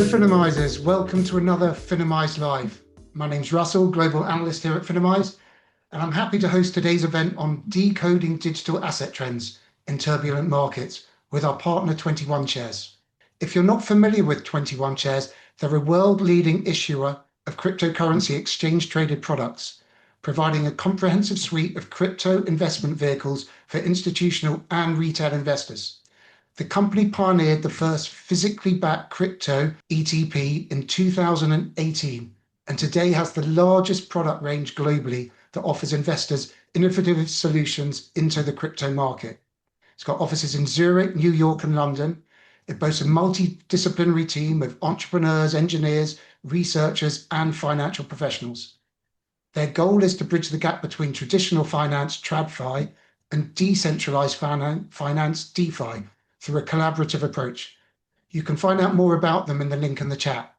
Finimizers, welcome to another Finimize Live. My name's Russell, Global Analyst here at Finimize, and I'm happy to host today's event on decoding digital asset trends in turbulent markets with our partner 21 Shares. If you're not familiar with 21 Shares, they're a world-leading issuer of cryptocurrency exchange-traded products, providing a comprehensive suite of crypto investment vehicles for institutional and retail investors. The company pioneered the first physically backed crypto ETP in 2018, and today has the largest product range globally that offers investors innovative solutions into the crypto market. It's got offices in Zurich, New York, and London. It boasts a multidisciplinary team of entrepreneurs, engineers, researchers, and financial professionals. Their goal is to bridge the gap between traditional finance, TradFi, and decentralized finance, DeFi, through a collaborative approach. You can find out more about them in the link in the chat.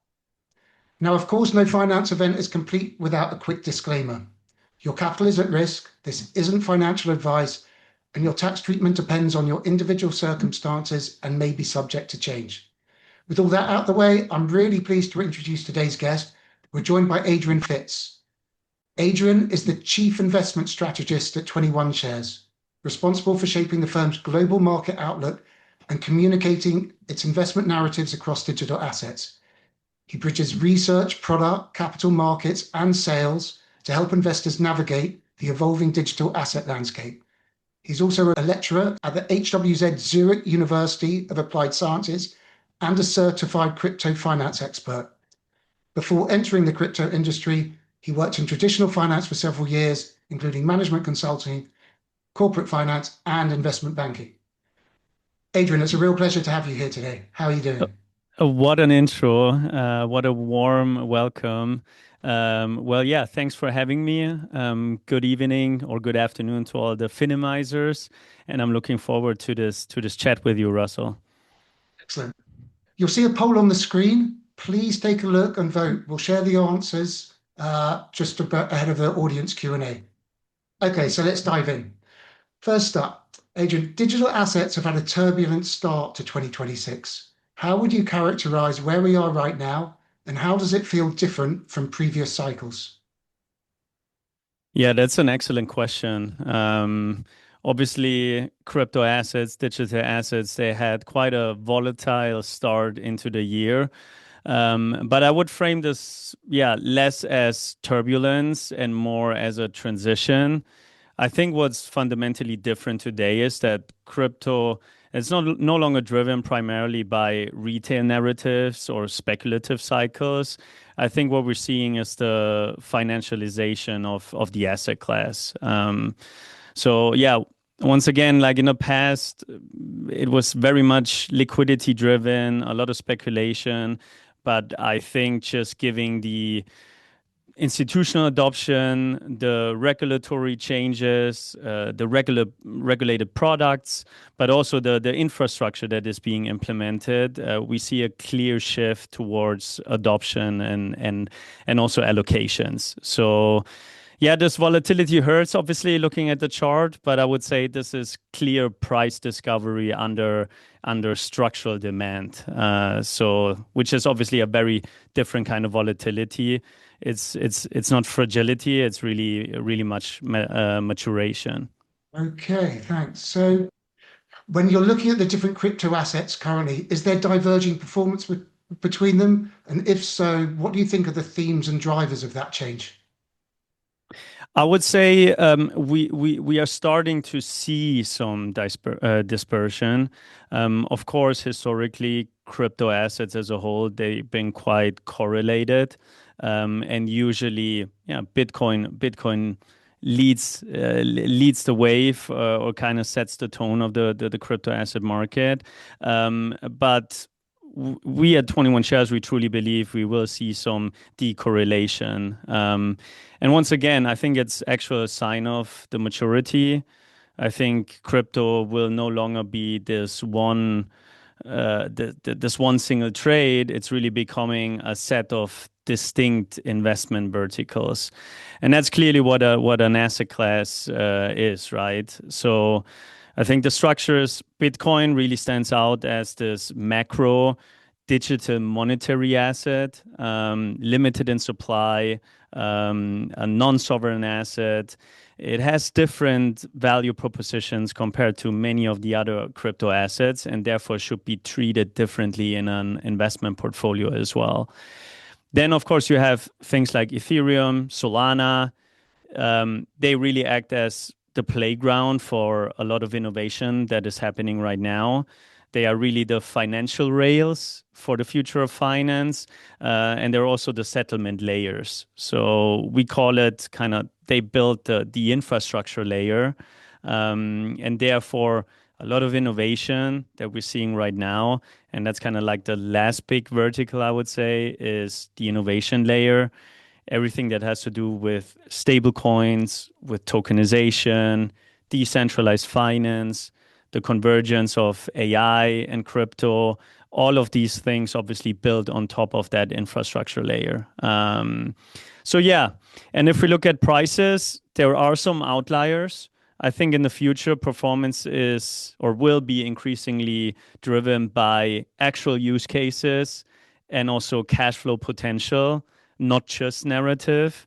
Now, of course, no finance event is complete without a quick disclaimer. Your capital is at risk, this isn't financial advice, and your tax treatment depends on your individual circumstances and may be subject to change. With all that out the way, I'm really pleased to introduce today's guest. We're joined by Adrian Fritz. Adrian is the Chief Investment Strategist at 21 Shares, responsible for shaping the firm's global market outlook and communicating its investment narratives across digital assets. He bridges research, product, capital markets, and sales to help investors navigate the evolving digital asset landscape. He's also a lecturer at the HWZ Zurich University of Applied Sciences and a certified crypto finance expert. Before entering the crypto industry, he worked in traditional finance for several years, including management consulting, corporate finance, and investment banking. Adrian, it's a real pleasure to have you here today. How are you doing? What an intro. What a warm welcome. Thanks for having me. Good evening or good afternoon to all the Finimizers. And I'm looking forward to this chat with you, Russell. Excellent. You'll see a poll on the screen. Please take a look and vote. We'll share the answers just about ahead of the audience Q&A. Okay, so let's dive in. First up, Adrian, digital assets have had a turbulent start to 2026. How would you characterize where we are right now, and how does it feel different from previous cycles? Yeah, that's an excellent question. Obviously, crypto assets, digital assets, they had quite a volatile start into the year. But I would frame this, less as turbulence and more as a transition. I think what's fundamentally different today is that crypto is no longer driven primarily by retail narratives or speculative cycles. I think what we're seeing is the financialization of the asset class. Once again, like in the past, it was very much liquidity driven, a lot of speculation. But I think just giving the institutional adoption, the regulatory changes, the regulated products, but also the infrastructure that is being implemented, we see a clear shift towards adoption and also allocations. So yeah, this volatility hurts, obviously, looking at the chart, but I would say this is clear price discovery under structural demand. Which is obviously a very different kind of volatility. It's not fragility, it's really much maturation. Okay, thanks. So when you're looking at the different crypto assets currently, is there diverging performance between them? And if so, what do you think are the themes and drivers of that change? I would say we are starting to see some dispersion. Of course, historically, crypto assets as a whole, they've been quite correlated. And usually, Bitcoin leads the wave or kind of sets the tone of the crypto asset market. But we at 21 Shares, we truly believe we will see some decorrelation. And once again, I think it's actually a sign of the maturity. I think crypto will no longer be this one single trade. It's really becoming a set of distinct investment verticals. And that's clearly what an asset class is, right? So I think the structures, Bitcoin really stands out as this macro digital monetary asset, limited in supply, a non-sovereign asset. It has different value propositions compared to many of the other crypto assets, and therefore should be treated differently in an investment portfolio as well. Then, of course, you have things like Ethereum, Solana. They really act as the playground for a lot of innovation that is happening right now. They are really the financial rails for the future of finance, and they're also the settlement layers. So we call it kind of, they built the infrastructure layer, and therefore a lot of innovation that we're seeing right now. And that's kind of like the last big vertical, I would say, is the innovation layer. Everything that has to do with stable coins, with tokenization, decentralized finance, the convergence of AI and crypto, all of these things obviously built on top of that infrastructure layer. So yeah, and if we look at prices, there are some outliers. I think in the future, performance is or will be increasingly driven by actual use cases and also cash flow potential, not just narrative,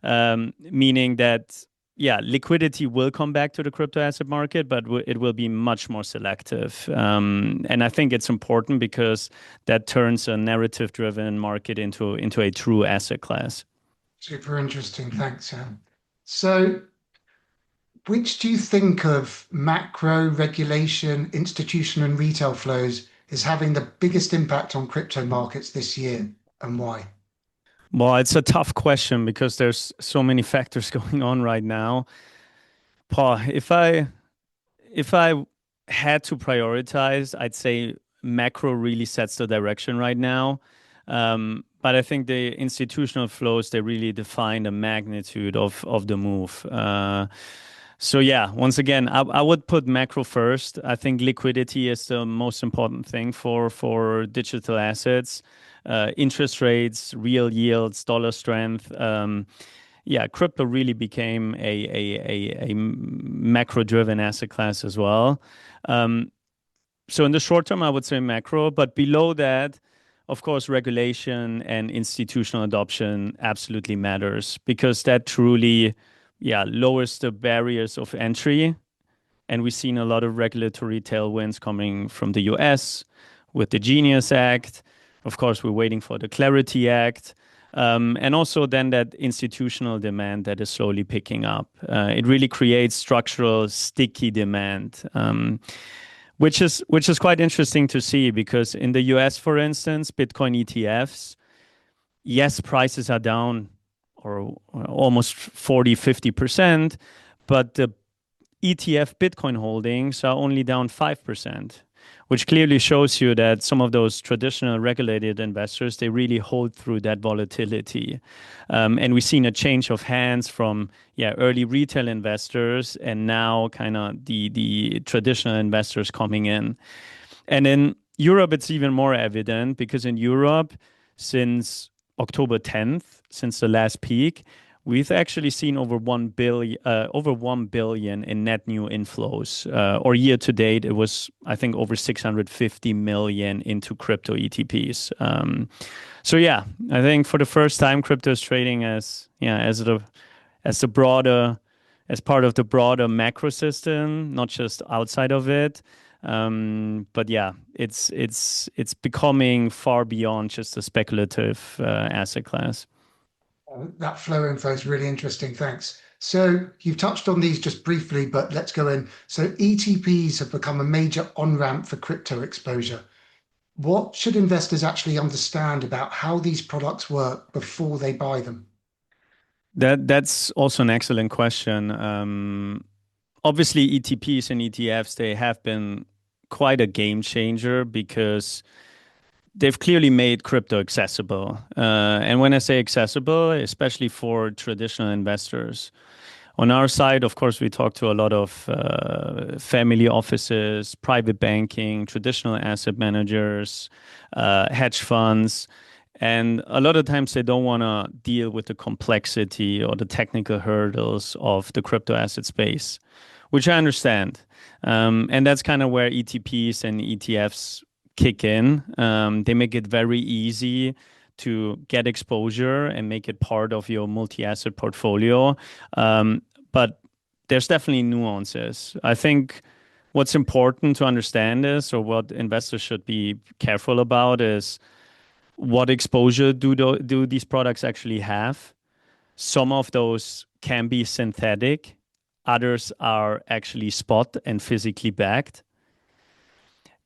meaning that, yeah, liquidity will come back to the crypto asset market, but it will be much more selective. And I think it's important because that turns a narrative-driven market into a true asset class. Super interesting. Thanks, Sam. So, which do you think of macro regulation, institutional and retail flows is having the biggest impact on crypto markets this year, and why? Well, it's a tough question because there's so many factors going on right now. Paul, if I had to prioritize, I'd say macro really sets the direction right now. But I think the institutional flows, they really define the magnitude of the move. So yeah, once again, I would put macro first. I think liquidity is the most important thing for digital assets. Interest rates, real yields, dollar strength. Yeah, crypto really became a macro-driven asset class as well. So in the short term, I would say macro, but below that, of course, regulation and institutional adoption absolutely matters because that truly, yeah, lowers the barriers of entry. And we've seen a lot of regulatory tailwinds coming from the US with the Genius Act. Of course, we're waiting for the Clarity Act. And also then that institutional demand that is slowly picking up. It really creates structural, sticky demand, which is quite interesting to see because in the US, for instance, Bitcoin ETFs, yes, prices are down or almost 40, 50%, but the ETF Bitcoin holdings are only down 5%, which clearly shows you that some of those traditional regulated investors, they really hold through that volatility. And we've seen a change of hands from, yeah, early retail investors and now kind of the traditional investors coming in. And in Europe, it's even more evident because in Europe, since October 10th, since the last peak, we've actually seen over 1 billion in net new inflows. Or year to date, it was, I think, over 650 million into crypto ETPs. So yeah, I think for the first time, crypto is trading as part of the broader macro system, not just outside of it. But yeah, it's becoming far beyond just a speculative asset class. That flow info is really interesting. Thanks. So you've touched on these just briefly, but let's go in. So ETPs have become a major on-ramp for crypto exposure. What should investors actually understand about how these products work before they buy them? That's also an excellent question. Obviously, ETPs and ETFs, they have been quite a game changer because they've clearly made crypto accessible. And when I say accessible, especially for traditional investors. On our side, of course, we talk to a lot of family offices, private banking, traditional asset managers, hedge funds. And a lot of times they don't want to deal with the complexity or the technical hurdles of the crypto asset space, which I understand. And that's kind of where ETPs and ETFs kick in. They make it very easy to get exposure and make it part of your multi-asset portfolio. But there's definitely nuances. I think what's important to understand is, or what investors should be careful about is, what exposure do these products actually have? Some of those can be synthetic. Others are actually spot and physically backed.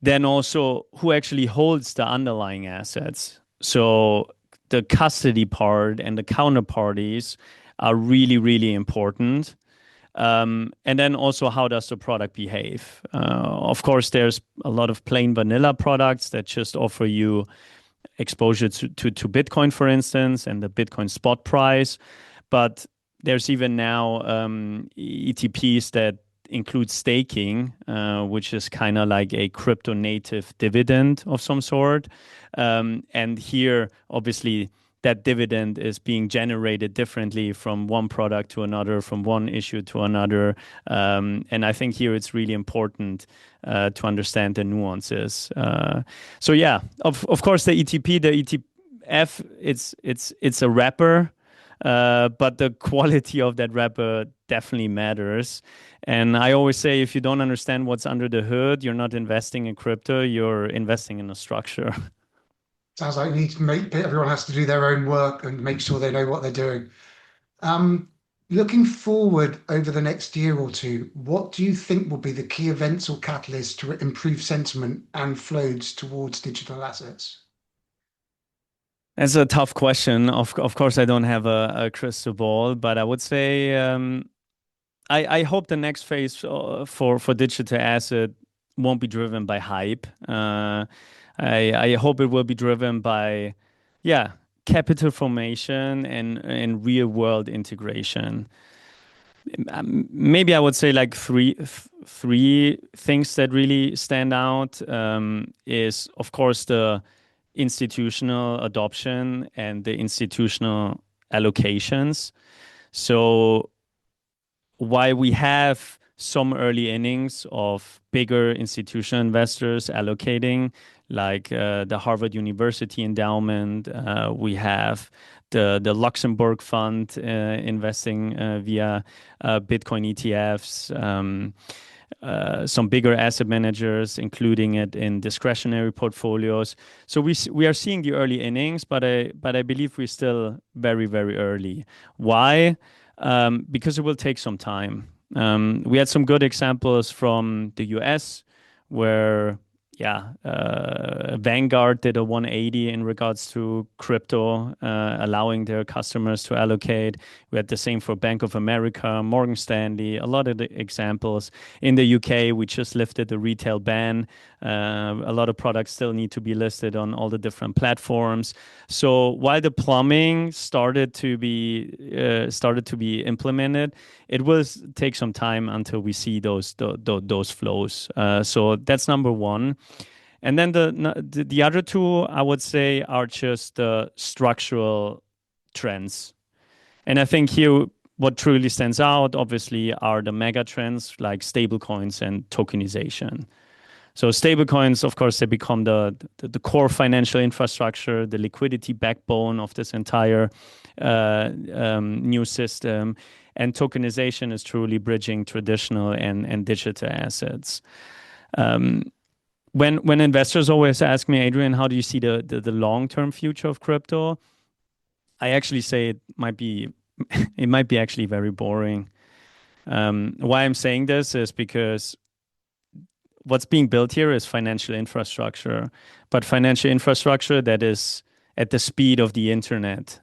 Then also, who actually holds the underlying assets? So the custody part and the counterparties are really, really important. And then also, how does the product behave? Of course, there's a lot of plain vanilla products that just offer you exposure to Bitcoin, for instance, and the Bitcoin spot price. But there's even now ETPs that include staking, which is kind of like a crypto native dividend of some sort. And here, obviously, that dividend is being generated differently from one product to another, from one issue to another. And I think here it's really important to understand the nuances. So yeah, of course, the ETP, the ETF, it's a wrapper. But the quality of that wrapper definitely matters. And I always say, if you don't understand what's under the hood, you're not investing in crypto, you're investing in a structure. Sounds like you need to make everyone has to do their own work and make sure they know what they're doing. Um, Looking forward over the next year or two, what do you think will be the key events or catalysts to improve sentiment and flows towards digital assets? That's a tough question. Of course, I don't have a crystal ball, but I would say I hope the next phase for digital asset won't be driven by hype. I hope it will be driven by, yeah, capital formation and real world integration. Maybe I would say like three things that really stand out is, of course, the institutional adoption and the institutional allocations. So while we have some early innings of bigger institutional investors allocating, like the Harvard University endowment, we have the Luxembourg Fund investing via Bitcoin ETFs. Some bigger asset managers, including it in discretionary portfolios. So we are seeing the early innings, but I believe we're still very, very early. Why? Because it will take some time. We had some good examples from the US where, yeah, Vanguard did a 180 in regards to crypto, allowing their customers to allocate. We had the same for Bank of America, Morgan Stanley, a lot of the examples. In the UK, we just lifted the retail ban. A lot of products still need to be listed on all the different platforms. So while the plumbing started to be implemented, it will take some time until we see those flows. So that's number one. And then the other two, I would say, are just the structural trends. And I think here, what truly stands out, obviously, are the mega trends like stablecoins and tokenization. So stablecoins, of course, they become the core financial infrastructure, the liquidity backbone of this entire new system. And tokenization is truly bridging traditional and digital assets. When investors always ask me, Adrian, how do you see the long-term future of crypto? I actually say it might be actually very boring. Why I'm saying this is because what's being built here is financial infrastructure, but financial infrastructure that is at the speed of the internet.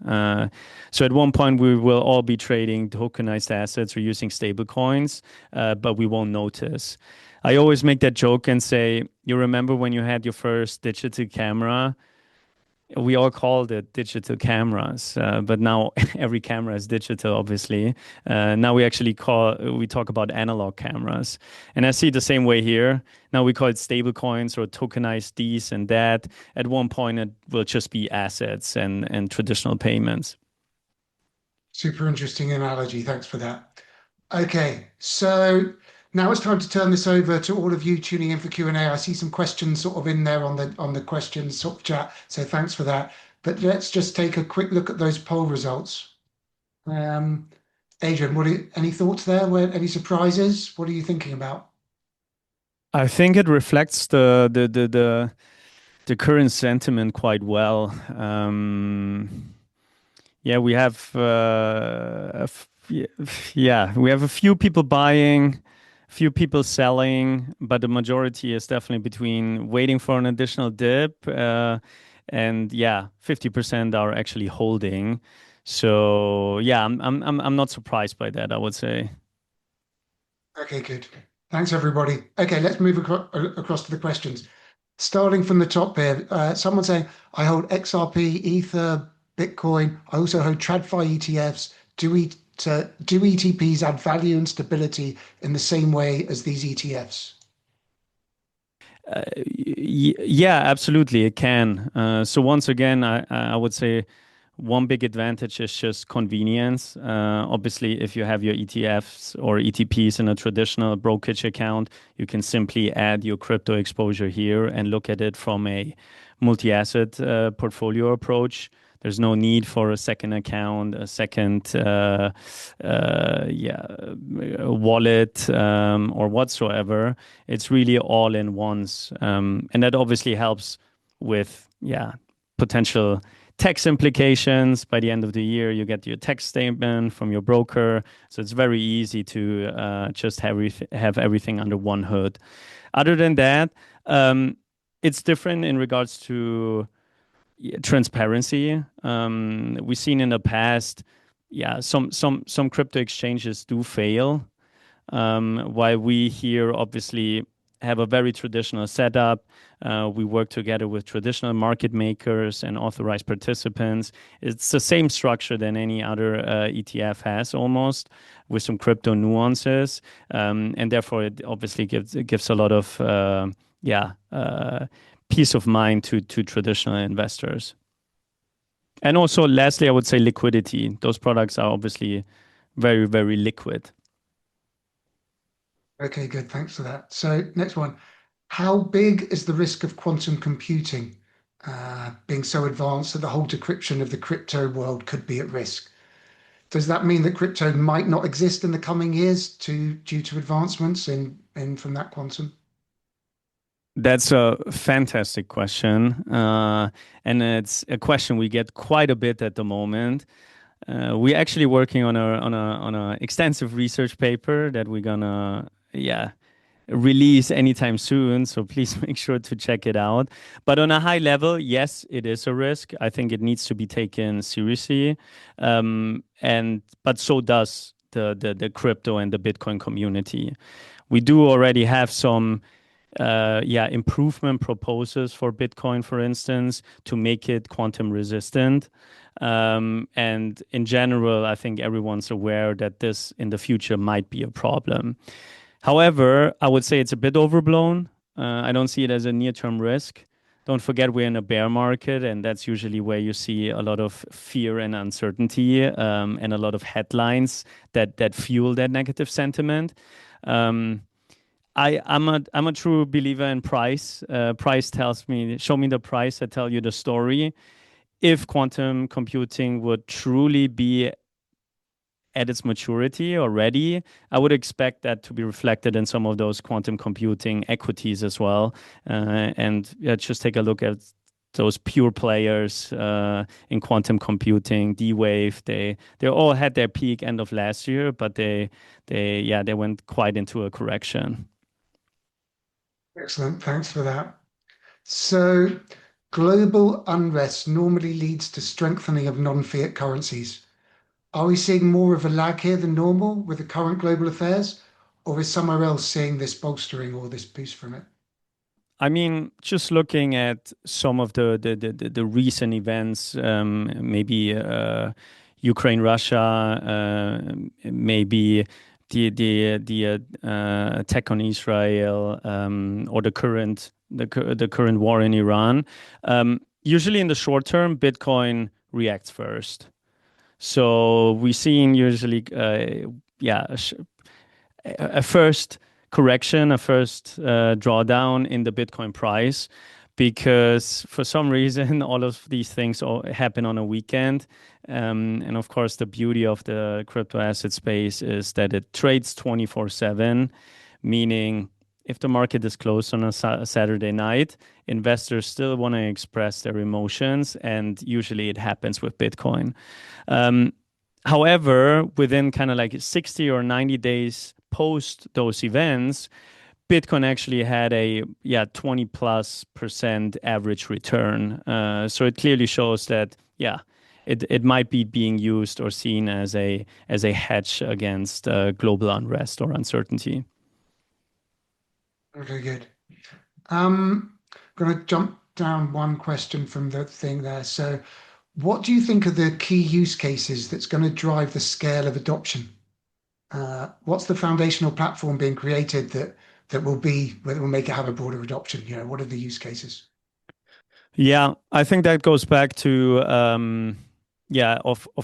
So at one point, we will all be trading tokenized assets or using stable coins, but we won't notice. I always make that joke and say, you remember when you had your first digital camera? We all called it digital cameras, but now every camera is digital, obviously. Now we talk about analog cameras. And I see it the same way here. Now we call it stable coins or tokenized this and that. At one point, it will just be assets and traditional payments. Super interesting analogy. Thanks for that. Okay, so Now it's time to turn this over to all of you tuning in for Q&A. I see some questions sort of in there on the questions sort of chat, so thanks for that. But let's just take a quick look at those poll results. Um, Adrian, any thoughts there? Any surprises? What are you thinking about? I think it reflects the current sentiment quite well. Yeah, we have yeah, we have a few people buying, a few people selling, but the majority is definitely between waiting for an additional dip, and yeah, 50% are actually holding. So yeah, I'm not surprised by that, I would say. Okay, good. Thanks, everybody. Okay, let's move across to the questions. Starting from the top here, someone saying, I hold XRP, Ether, Bitcoin. I also hold TradFi ETFs. Do ETPs add value and stability in the same way as these ETFs? Yeah, absolutely, it can. So once again, I would say one big advantage is just convenience. Obviously, if you have your ETFs or ETPs in a traditional brokerage account, you can simply add your crypto exposure here and look at it from a multi-asset portfolio approach. There's no need for a second account, a second yeah, wallet or whatsoever. It's really all in once. And that obviously helps with, yeah, potential tax implications. By the end of the year, you get your tax statement from your broker. So it's very easy to just have everything under one hood. Other than that, it's different in regards to transparency. We've seen in the past, yeah, some crypto exchanges do fail. While we here obviously have a very traditional setup, we work together with traditional market makers and authorized participants. It's the same structure than any other ETF has almost, with some crypto nuances, and therefore it obviously gives a lot of yeah peace of mind to traditional investors. And also, lastly, I would say liquidity. Those products are obviously very, very liquid. Okay, good. Thanks for that. So, next one. How big is the risk of quantum computing being so advanced that the whole decryption of the crypto world could be at risk? Does that mean that crypto might not exist in the coming years due to advancements in from that quantum? That's a fantastic question. And it's a question we get quite a bit at the moment. We're actually working on a extensive research paper that we're gonna, yeah, release anytime soon. So please make sure to check it out. But on a high level, yes, it is a risk. I think it needs to be taken seriously. And but so does the crypto and the Bitcoin community. We do already have some yeah, improvement proposals for Bitcoin, for instance, to make it quantum resistant. And in general, I think everyone's aware that this in the future might be a problem. However, I would say it's a bit overblown. I don't see it as a near-term risk. Don't forget we're in a bear market, and that's usually where you see a lot of fear and uncertainty, and a lot of headlines that fuel that negative sentiment. Um, I'm a true believer in price. Price tells me, show me the price, I tell you the story. If quantum computing would truly be at its maturity already, I would expect that to be reflected in some of those quantum computing equities as well. And yeah, just take a look at those pure players in quantum computing, D-Wave. They all had their peak end of last year, but they went quite into a correction. Excellent. Thanks for that. So, global unrest normally leads to strengthening of non-fiat currencies. Are we seeing more of a lag here than normal with the current global affairs, or is somewhere else seeing this bolstering or this boost from it? I mean, just looking at some of the recent events, maybe Ukraine, Russia, maybe the attack on Israel, or the current war in Iran. Usually, in the short term, Bitcoin reacts first. So we're seeing usually, yeah, a first correction, a first drawdown in the Bitcoin price, because for some reason all of these things all happen on a weekend. And of course, the beauty of the crypto asset space is that it trades 24/7, meaning if the market is closed on a Saturday night, investors still want to express their emotions, and usually it happens with Bitcoin. Um, However, within kind of like 60 or 90 days post those events, Bitcoin actually had a 20+% average return. So it clearly shows that it might be being used or seen as a hedge against global unrest or uncertainty. Okay, good. Going to jump down one question from the thing there. So, what do you think are the key use cases that's going to drive the scale of adoption? What's the foundational platform being created that will make it have a broader adoption? What are the use cases? Yeah, I think that goes back to of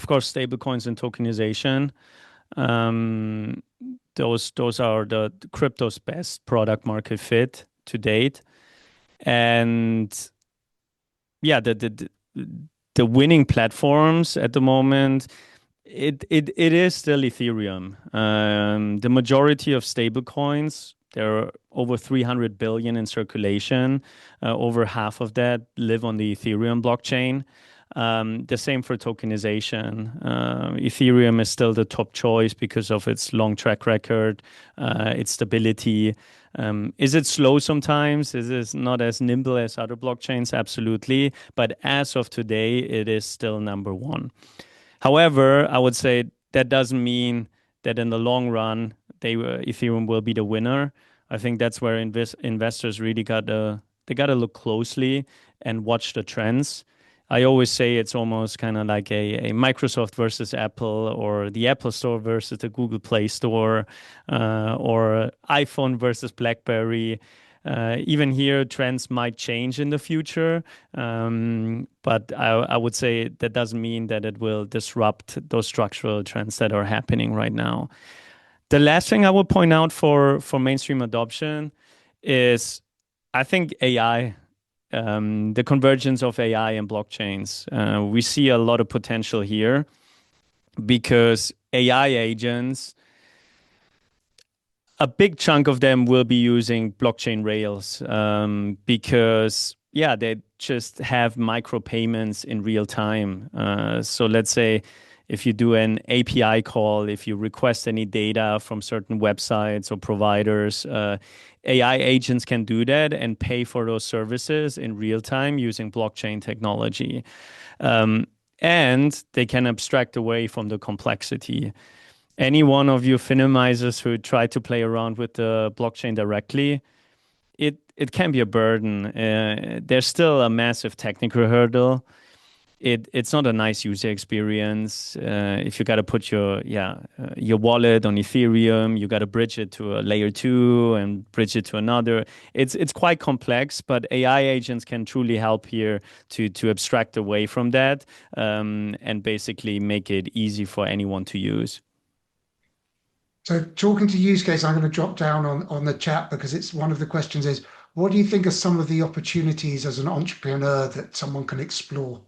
course stablecoins and tokenization. Um, those are the crypto's best product market fit to date. And yeah, the winning platforms at the moment, it is still Ethereum. The majority of stablecoins, there are over 300 billion in circulation. Over half of that live on the Ethereum blockchain. The same for tokenization. Ethereum is still the top choice because of its long track record, its stability. Is it slow sometimes? Is it not as nimble as other blockchains? Absolutely. But as of today, it is still number one. However, I would say that doesn't mean that in the long run, Ethereum will be the winner. I think that's where investors really gotta look closely and watch the trends. I always say it's almost kind of like a Microsoft versus Apple, or the Apple Store versus the Google Play Store, or iPhone versus BlackBerry. Even here, trends might change in the future, but I would say that doesn't mean that it will disrupt those structural trends that are happening right now. The last thing I would point out for mainstream adoption is, I think AI, the convergence of AI and blockchains. We see a lot of potential here because AI agents, a big chunk of them will be using blockchain rails, because they just have micropayments in real time. So let's say if you do an API call, if you request any data from certain websites or providers, AI agents can do that and pay for those services in real time using blockchain technology. And they can abstract away from the complexity. Any one of you Finimizers who try to play around with the blockchain directly, it can be a burden. There's still a massive technical hurdle. It's not a nice user experience. If you got to put your wallet on Ethereum, you got to bridge it to a layer 2 and bridge it to another. It's quite complex, but AI agents can truly help here to abstract away from that, and basically make it easy for anyone to use. So, talking to use case, I'm going to drop down on the chat because it's one of the questions is, what do you think are some of the opportunities as an entrepreneur that someone can explore?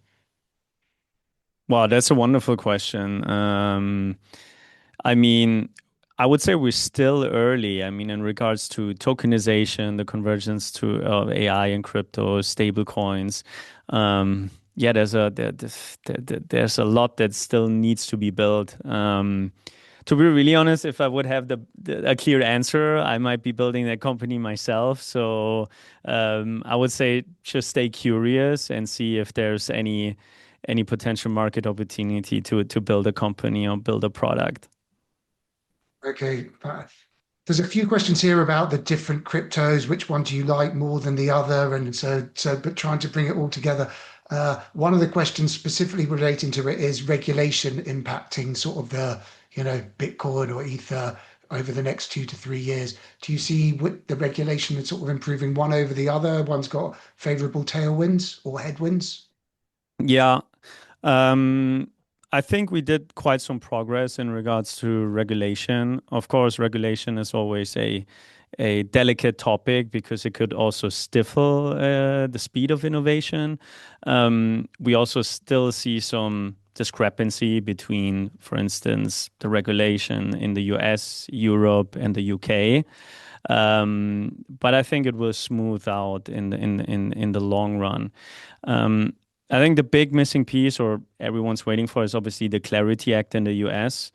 Wow, that's a wonderful question. I mean, I would say we're still early. I mean, in regards to tokenization, the convergence to AI and crypto, stable coins. There's a lot that still needs to be built. To be really honest, if I would have a clear answer, I might be building that company myself. So I would say just stay curious and see if there's any potential market opportunity to build a company or build a product. Okay. There's a few questions here about the different cryptos. Which one do you like more than the other? And but trying to bring it all together. One of the questions specifically relating to it is regulation impacting sort of Bitcoin or Ether over the next 2 to 3 years. Do you see the regulation that's sort of improving one over the other? One's got favorable tailwinds or headwinds? Yeah. Um, I think we did quite some progress in regards to regulation. Of course, regulation is always a delicate topic because it could also stifle the speed of innovation. We also still see some discrepancy between, for instance, the regulation in the US, Europe, and the UK. But I think it will smooth out in the long run. I think the big missing piece, or everyone's waiting for, is obviously the Clarity Act in the US,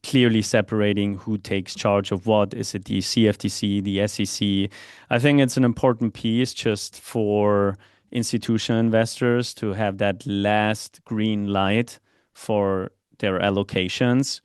clearly separating who takes charge of what. Is it the CFTC, the SEC? I think it's an important piece just for institutional investors to have that last green light for their allocations.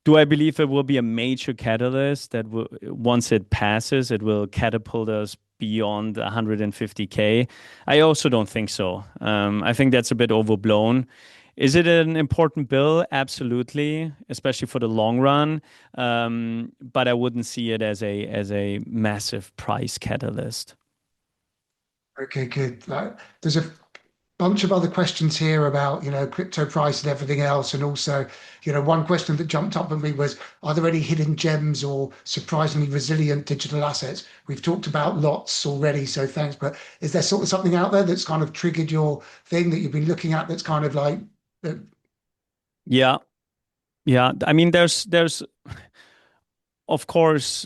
Do I believe it will be a major catalyst that once it passes, it will catapult us beyond 150K? I also don't think so. I think that's a bit overblown. Is it an important bill? Absolutely, especially for the long run. But I wouldn't see it as a massive price catalyst. Okay, good. There's a bunch of other questions here about, crypto price and everything else. And also, one question that jumped up at me was, are there any hidden gems or surprisingly resilient digital assets? We've talked about lots already, so thanks. But is there sort of something out there that's kind of triggered your thing that you've been looking at that's kind of like... Yeah. I mean, there's of course,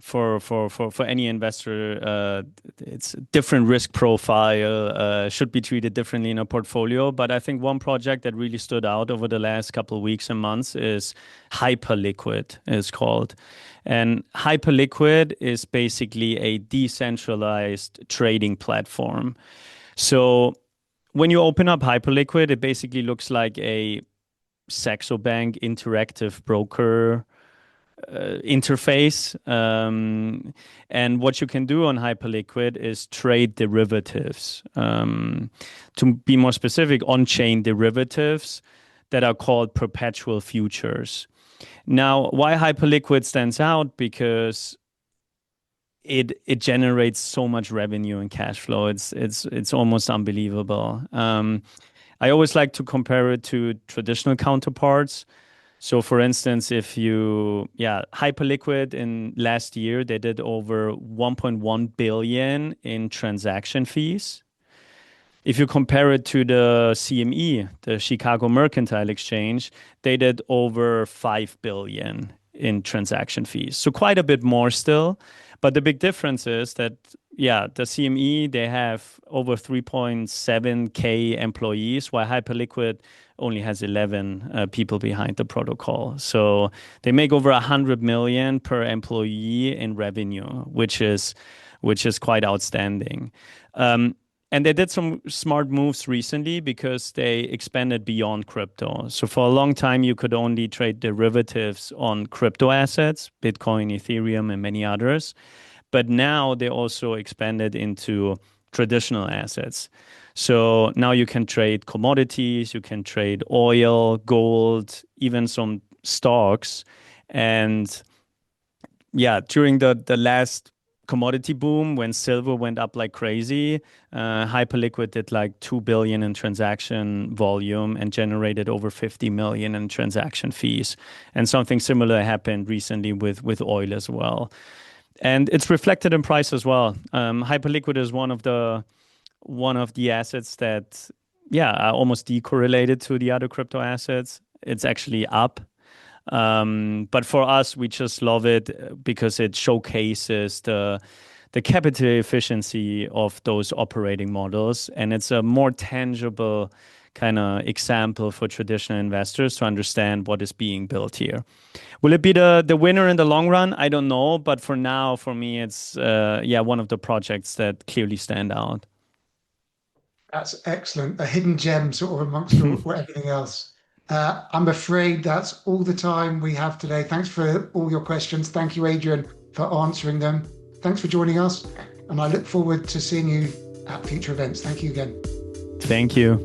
for any investor, it's different risk profile, should be treated differently in a portfolio. But I think one project that really stood out over the last couple of weeks and months is hyperliquid, is called. And hyperliquid is basically a decentralized trading platform. So when you open up hyperliquid, it basically looks like a Saxo Bank interactive broker interface. And what you can do on hyperliquid is trade derivatives. To be more specific, on-chain derivatives that are called perpetual futures. Now, why hyperliquid stands out? Because it generates so much revenue and cash flow. It's almost unbelievable. I always like to compare it to traditional counterparts. So for instance, hyperliquid in last year, they did over 1.1 billion in transaction fees. If you compare it to the CME, the Chicago Mercantile Exchange, they did over 5 billion in transaction fees. So quite a bit more still. But the big difference is that, the CME, they have over 3.7K employees, while Hyperliquid only has 11 people behind the protocol. So they make over 100 million per employee in revenue, which is quite outstanding. And they did some smart moves recently because they expanded beyond crypto. So for a long time, you could only trade derivatives on crypto assets, Bitcoin, Ethereum, and many others. But now they also expanded into traditional assets. So now you can trade commodities, you can trade oil, gold, even some stocks. And during the last commodity boom, when silver went up like crazy, Hyperliquid did like 2 billion in transaction volume and generated over 50 million in transaction fees. And something similar happened recently with oil as well. And it's reflected in price as well. Hyperliquid is one of the assets that, are almost decorrelated to the other crypto assets. It's actually up. But for us, we just love it because it showcases the capital efficiency of those operating models. And it's a more tangible kind of example for traditional investors to understand what is being built here. Will it be the winner in the long run? I don't know. But for now, for me, it's one of the projects that clearly stand out. That's excellent. A hidden gem sort of amongst everything else. I'm afraid that's all the time we have today. Thanks for all your questions. Thank you, Adrian, for answering them. Thanks for joining us. And I look forward to seeing you at future events. Thank you again. Thank you.